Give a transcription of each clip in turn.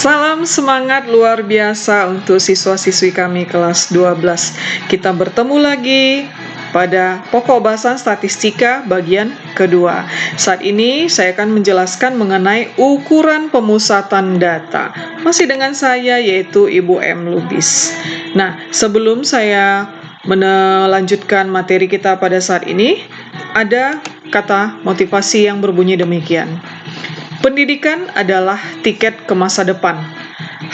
Salam semangat luar biasa untuk siswa-siswi kami kelas 12. Kita bertemu lagi pada pokok bahasan statistika bagian kedua. Saat ini saya akan menjelaskan mengenai ukuran pemusatan data. Masih dengan saya yaitu Ibu M. Lubis. Nah, sebelum saya melanjutkan materi kita pada saat ini, ada kata motivasi yang berbunyi demikian. Pendidikan adalah tiket ke masa depan.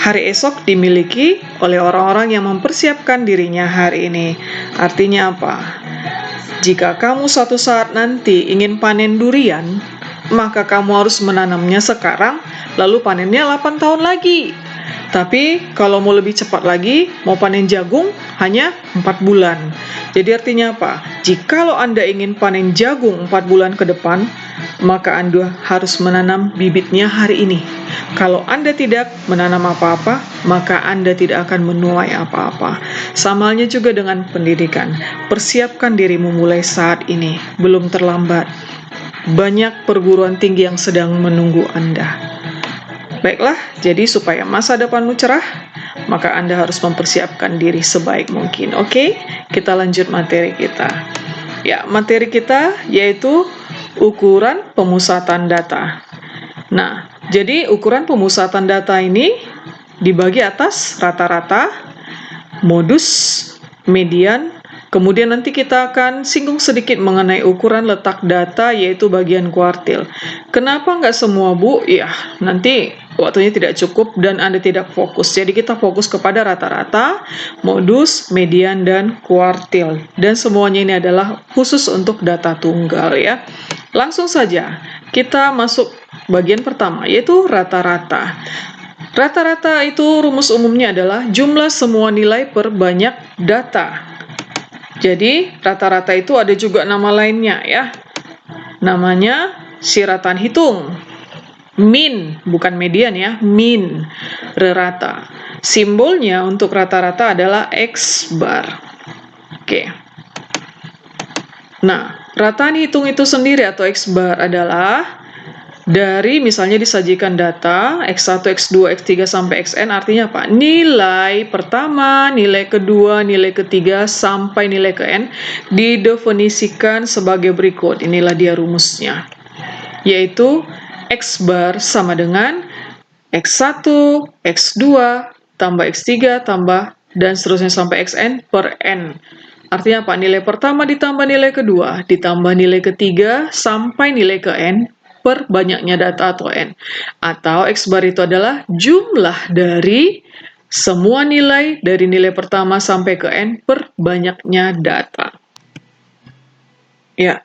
Hari esok dimiliki oleh orang-orang yang mempersiapkan dirinya hari ini. Artinya apa? Jika kamu suatu saat nanti ingin panen durian, maka kamu harus menanamnya sekarang, lalu panennya 8 tahun lagi. Tapi kalau mau lebih cepat lagi, mau panen jagung hanya 4 bulan. Jadi artinya apa? Jikalau Anda ingin panen jagung 4 bulan ke depan, maka Anda harus menanam bibitnya hari ini. Kalau Anda tidak menanam apa-apa, maka Anda tidak akan menuai apa-apa. Sama halnya juga dengan pendidikan. Persiapkan dirimu mulai saat ini, belum terlambat. Banyak perguruan tinggi yang sedang menunggu Anda. Baiklah, jadi supaya masa depanmu cerah, maka Anda harus mempersiapkan diri sebaik mungkin. Oke, kita lanjut materi kita. Ya, materi kita yaitu ukuran pemusatan data. Nah, jadi ukuran pemusatan data ini dibagi atas rata-rata, modus, median, kemudian nanti kita akan singgung sedikit mengenai ukuran letak data yaitu bagian kuartil. Kenapa nggak semua, Bu? Ya, nanti waktunya tidak cukup dan Anda tidak fokus. Jadi kita fokus kepada rata-rata, modus, median, dan kuartil. Dan semuanya ini adalah khusus untuk data tunggal ya. Langsung saja, kita masuk bagian pertama yaitu rata-rata. Rata-rata itu rumus umumnya adalah jumlah semua nilai per banyak data. Jadi rata-rata itu ada juga nama lainnya ya. Namanya siratan hitung. Min, bukan median ya, min, rata. Simbolnya untuk rata-rata adalah X bar. Oke. Nah, rataan hitung itu sendiri atau X bar adalah dari misalnya disajikan data X1, X2, X3 sampai Xn, artinya apa? Nilai pertama, nilai kedua, nilai ketiga, sampai nilai ke N didefinisikan sebagai berikut. Inilah dia rumusnya. Yaitu X bar sama dengan X1, X2, tambah X3, tambah dan seterusnya sampai Xn per N. Artinya apa? Nilai pertama ditambah nilai kedua, ditambah nilai ketiga, sampai nilai ke N per banyaknya data atau N. Atau X bar itu adalah jumlah dari semua nilai dari nilai pertama sampai ke N per banyaknya data. Ya,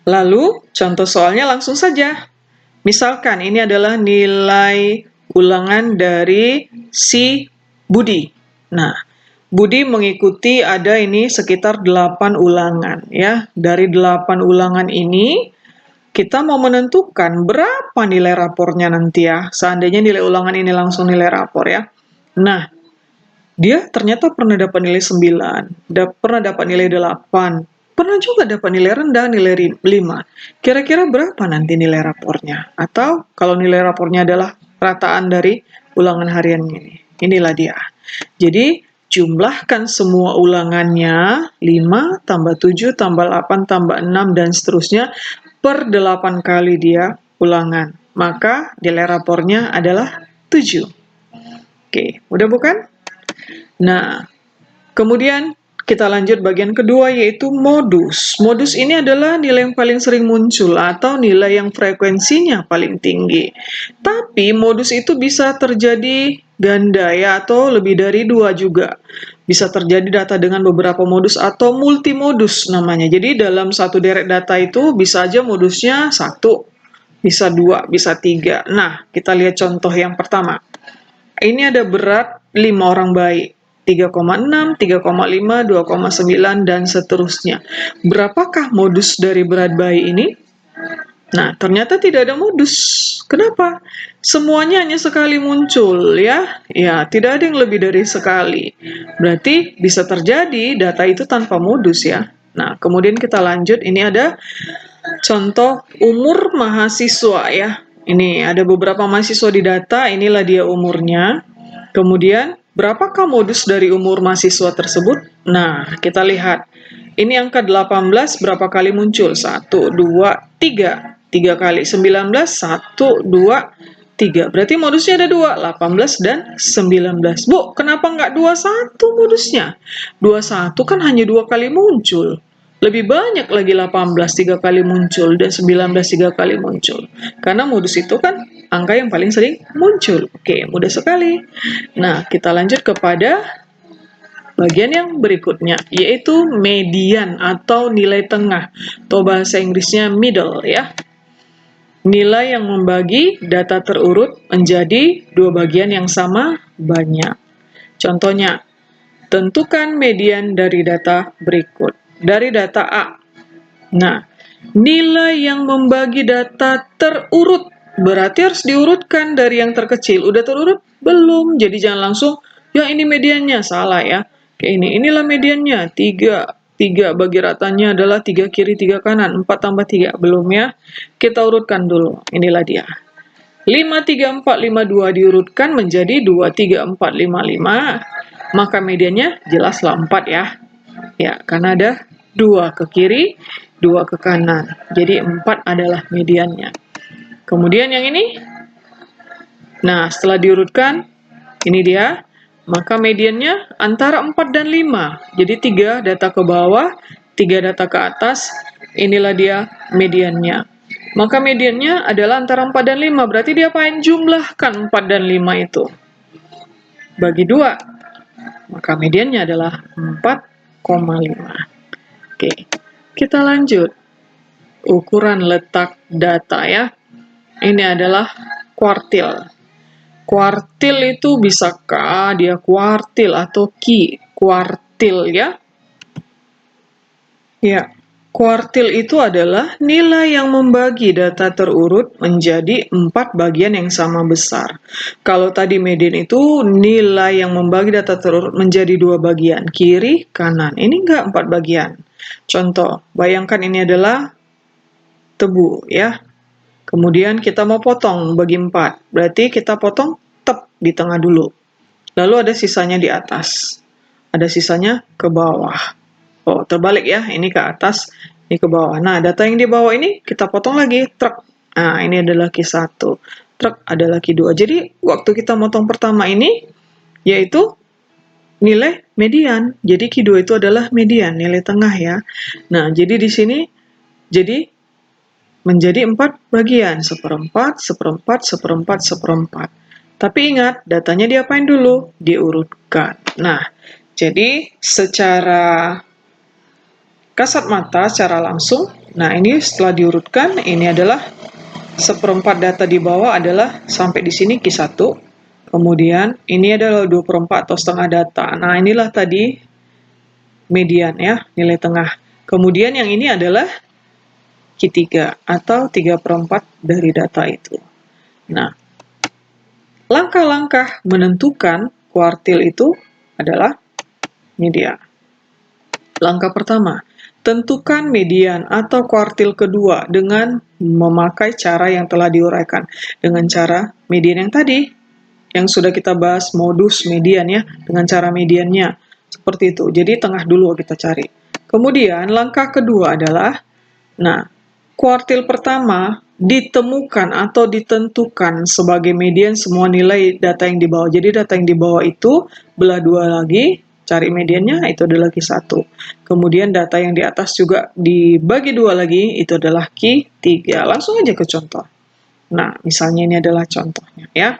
lalu contoh soalnya langsung saja. Misalkan ini adalah nilai ulangan dari si Budi. Nah, Budi mengikuti ada ini sekitar 8 ulangan ya. Dari 8 ulangan ini kita mau menentukan berapa nilai rapornya nanti ya. Seandainya nilai ulangan ini langsung nilai rapor ya. Nah, dia ternyata pernah dapat nilai 9, pernah dapat nilai 8, pernah juga dapat nilai rendah, nilai 5. Kira-kira berapa nanti nilai rapornya? Atau kalau nilai rapornya adalah rataan dari ulangan harian ini. Inilah dia. Jadi, jumlahkan semua ulangannya, 5 tambah 7 tambah 8 tambah 6 dan seterusnya per 8 kali dia ulangan. Maka nilai rapornya adalah 7. Oke, udah bukan? Nah, kemudian kita lanjut bagian kedua yaitu modus. Modus ini adalah nilai yang paling sering muncul atau nilai yang frekuensinya paling tinggi. Tapi modus itu bisa terjadi ganda ya atau lebih dari 2 juga. Bisa terjadi data dengan beberapa modus atau multimodus namanya. Jadi dalam satu deret data itu bisa aja modusnya 1, bisa 2, bisa 3. Nah, kita lihat contoh yang pertama. Ini ada berat 5 orang bayi. 3,6, 3,5, 2,9, dan seterusnya. Berapakah modus dari berat bayi ini? Nah, ternyata tidak ada modus. Kenapa? Semuanya hanya sekali muncul, ya. Ya, tidak ada yang lebih dari sekali. Berarti bisa terjadi data itu tanpa modus, ya. Nah, kemudian kita lanjut. Ini ada contoh umur mahasiswa, ya. Ini ada beberapa mahasiswa di data, inilah dia umurnya. Kemudian, berapakah modus dari umur mahasiswa tersebut? Nah, kita lihat. Ini angka 18 berapa kali muncul? 1, 2, 3. 3 kali. 19, 1, 2, 3. Berarti modusnya ada 2, 18 dan 19. Bu, kenapa nggak 21 modusnya? 21 kan hanya 2 kali muncul. Lebih banyak lagi 18 3 kali muncul dan 19 3 kali muncul. Karena modus itu kan angka yang paling sering muncul. Oke, mudah sekali. Nah, kita lanjut kepada bagian yang berikutnya, yaitu median atau nilai tengah. Atau bahasa Inggrisnya middle ya. Nilai yang membagi data terurut menjadi dua bagian yang sama banyak. Contohnya, tentukan median dari data berikut. Dari data A. Nah, nilai yang membagi data terurut berarti harus diurutkan dari yang terkecil. Udah terurut? Belum. Jadi jangan langsung, ya ini mediannya. Salah ya. Kayak ini. Inilah mediannya. 3. 3 bagi ratanya adalah 3 kiri 3 kanan. 4 tambah 3. Belum ya. Kita urutkan dulu. Inilah dia. 5, 3, 4, 5, 2 diurutkan menjadi 2, 3, 4, 5, 5. Maka mediannya jelaslah 4 ya. Ya, karena ada 2 ke kiri, 2 ke kanan. Jadi 4 adalah mediannya. Kemudian yang ini. Nah, setelah diurutkan, ini dia. Maka mediannya antara 4 dan 5. Jadi 3 data ke bawah, 3 data ke atas. Inilah dia mediannya. Maka mediannya adalah antara 4 dan 5. Berarti dia apain? Jumlahkan 4 dan 5 itu. Bagi 2. Maka mediannya adalah 4,5. Oke, kita lanjut. Ukuran letak data ya. Ini adalah kuartil. Kuartil itu bisakah dia kuartil atau ki? Kuartil ya. Ya, kuartil itu adalah nilai yang membagi data terurut menjadi 4 bagian yang sama besar. Kalau tadi median itu nilai yang membagi data terurut menjadi 2 bagian, kiri, kanan. Ini enggak 4 bagian. Contoh, bayangkan ini adalah tebu ya. Kemudian kita mau potong bagi 4. Berarti kita potong di tengah dulu. Lalu ada sisanya di atas. Ada sisanya ke bawah. Oh, terbalik ya. Ini ke atas, ini ke bawah. Nah, data yang di bawah ini kita potong lagi. Truk. Nah, ini adalah Q1. Truk adalah Q2. Jadi, waktu kita potong pertama ini, yaitu nilai median. Jadi, Q2 itu adalah median, nilai tengah ya. Nah, jadi di sini, jadi menjadi 4 bagian, 1/4, 1/4, 1/4, 1/4. Tapi ingat, datanya diapain dulu? Diurutkan. Nah, jadi secara kasat mata, secara langsung, nah ini setelah diurutkan, ini adalah 1/4 data di bawah adalah sampai di sini Q1. Kemudian ini adalah 2/4 atau setengah data. Nah, inilah tadi median ya, nilai tengah. Kemudian yang ini adalah Q3 atau 3/4 dari data itu. Nah, langkah-langkah menentukan kuartil itu adalah median. Langkah pertama, tentukan median atau kuartil kedua dengan memakai cara yang telah diuraikan. Dengan cara median yang tadi, yang sudah kita bahas modus median ya, dengan cara mediannya. Seperti itu, jadi tengah dulu kita cari. Kemudian langkah kedua adalah, nah, kuartil pertama ditemukan atau ditentukan sebagai median semua nilai data yang di bawah. Jadi data yang di bawah itu belah 2 lagi, cari mediannya, itu adalah Q1. Kemudian data yang di atas juga dibagi 2 lagi, itu adalah Q3. Langsung aja ke contoh. Nah, misalnya ini adalah contohnya ya.